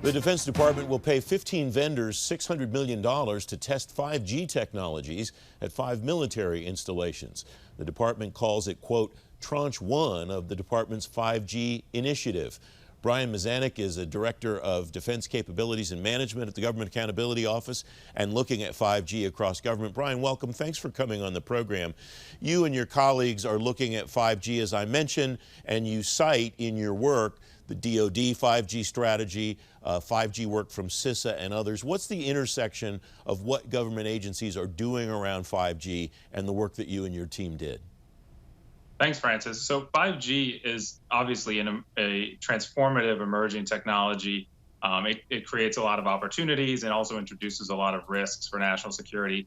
The Defense Department will pay 15 vendors $600 million to test 5G technologies at 5 military installations. The department calls it, quote, Tranche 1 of the department's 5G initiative. Brian Mazanec is a director of Defense Capabilities and Management at the Government Accountability Office and looking at 5G across government. Brian, welcome. Thanks for coming on the program. You and your colleagues are looking at 5G, as I mentioned, and you cite in your work the DoD 5G strategy, 5G work from CISA and others. What's the intersection of what government agencies are doing around 5G and the work that you and your team did? Thanks, Francis. So 5G is obviously a transformative emerging technology. It creates a lot of opportunities and also introduces a lot of risks for national security.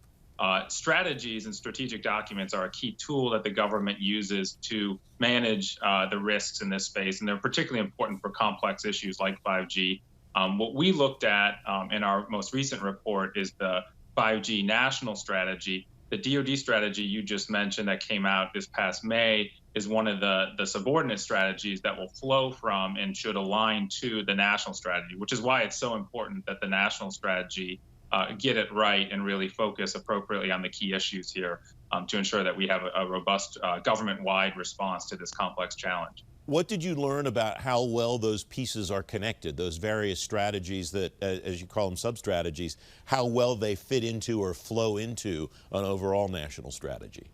Strategies and strategic documents are a key tool that the government uses to manage the risks in this space, and they're particularly important for complex issues like 5G. What we looked at in our most recent report is the 5G national strategy. The DoD strategy you just mentioned that came out this past May is one of the subordinate strategies that will flow from and should align to the national strategy, which is why it's so important that the national strategy get it right and really focus appropriately on the key issues here to ensure that we have a robust government-wide response to this complex challenge. What did you learn about how well those pieces are connected, those various strategies that, as you call them, sub-strategies, how well they fit into or flow into an overall national strategy?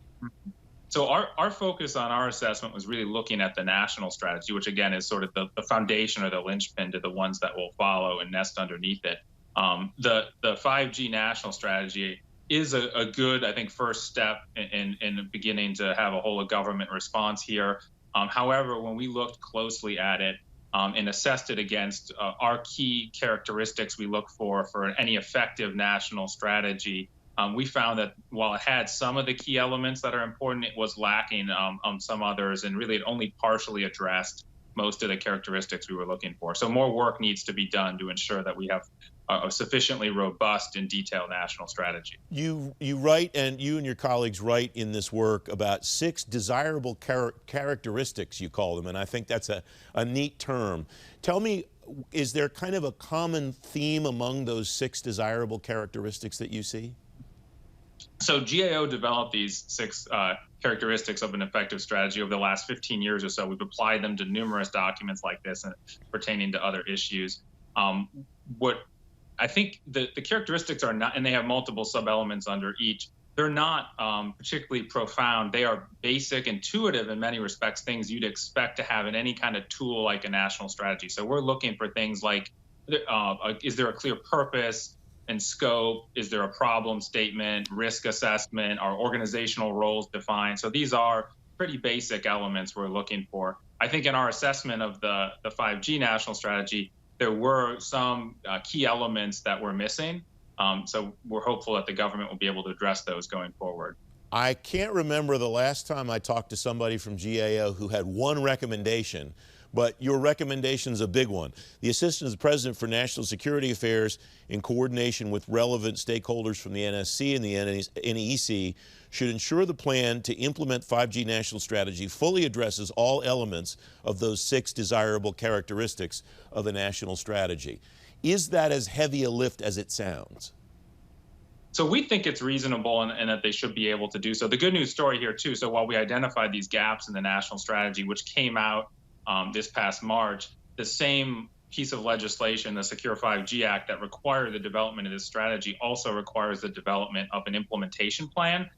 So our focus on our assessment was really looking at the national strategy, which again is sort of the foundation or the linchpin to the ones that will follow and nest underneath it. The 5G national strategy is a good, I think, first step in beginning to have a whole of government response here. However, when we looked closely at it and assessed it against our key characteristics we look for any effective national strategy, we found that while it had some of the key elements that are important, it was lacking on some others, and really it only partially addressed most of the characteristics we were looking for. So more work needs to be done to ensure that we have a sufficiently robust and detailed national strategy. You write, and you and your colleagues write in this work about 6 desirable characteristics, you call them, and I think that's a neat term. Tell me, is there kind of a common theme among those 6 desirable characteristics that you see? So GAO developed these 6 characteristics of an effective strategy over the last 15 years or so. We've applied them to numerous documents like this and pertaining to other issues. What I think the characteristics are not, and they have multiple sub-elements under each, they're not particularly profound. They are basic, intuitive in many respects, things you'd expect to have in any kind of tool like a national strategy. So we're looking for things like, is there a clear purpose and scope? Is there a problem statement, risk assessment? Are organizational roles defined? So these are pretty basic elements we're looking for. I think in our assessment of the 5G national strategy, there were some key elements that were missing. So we're hopeful that the government will be able to address those going forward. I can't remember the last time I talked to somebody from GAO who had one recommendation, but your recommendation is a big one. The Assistant to the President for National Security Affairs, in coordination with relevant stakeholders from the NSC and the NEC, should ensure the plan to implement 5G national strategy fully addresses all elements of those 6 desirable characteristics of a national strategy. Is that as heavy a lift as it sounds? So we think it's reasonable and that they should be able to do so. The good news story here, too, so while we identified these gaps in the national strategy, which came out this past March, the same piece of legislation, the Secure 5G Act, that required the development of this strategy also requires the development of an implementation plan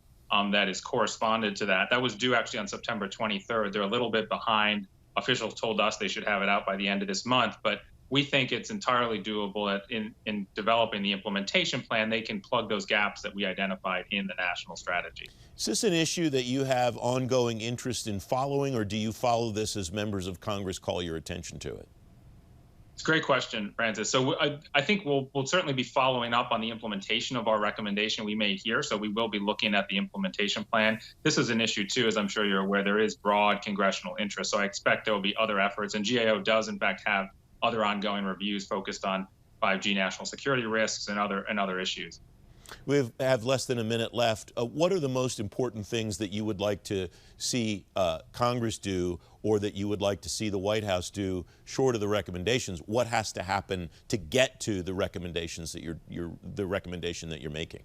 that is corresponded to that. That was due actually on September 23rd. They're a little bit behind. Officials told us they should have it out by the end of this month, but we think it's entirely doable. In developing the implementation plan, they can plug those gaps that we identified in the national strategy. Is this an issue that you have ongoing interest in following, or do you follow this as members of Congress call your attention to it? It's a great question, Francis. So I think we'll certainly be following up on the implementation of our recommendation we made here. So we will be looking at the implementation plan. This is an issue, too, as I'm sure you're aware. There is broad congressional interest. So I expect there will be other efforts. And GAO does, in fact, have other ongoing reviews focused on 5G national security risks and other issues. We have less than a minute left. What are the most important things that you would like to see Congress do, or that you would like to see the White House do, short of the recommendations? What has to happen to get to the recommendations that the recommendation that you're making?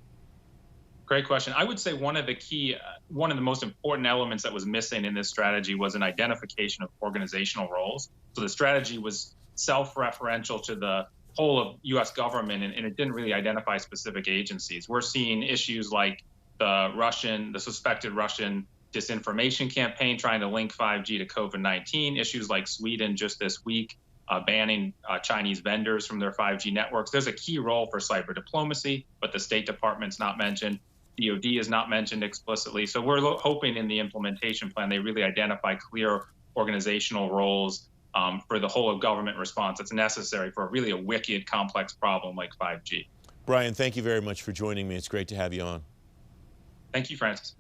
Great question. I would say one of the most important elements that was missing in this strategy was an identification of organizational roles. So the strategy was self-referential to the whole of U.S. government, and it didn't really identify specific agencies. We're seeing issues like the suspected Russian disinformation campaign trying to link 5G to COVID-19, issues like Sweden just this week banning Chinese vendors from their 5G networks. There's a key role for cyber diplomacy, but the State Department's not mentioned. DOD is not mentioned explicitly. So we're hoping in the implementation plan they really identify clear organizational roles for the whole of government response that's necessary for really a wicked, complex problem like 5G. Brian, thank you very much for joining me. It's great to have you on. Thank you, Francis.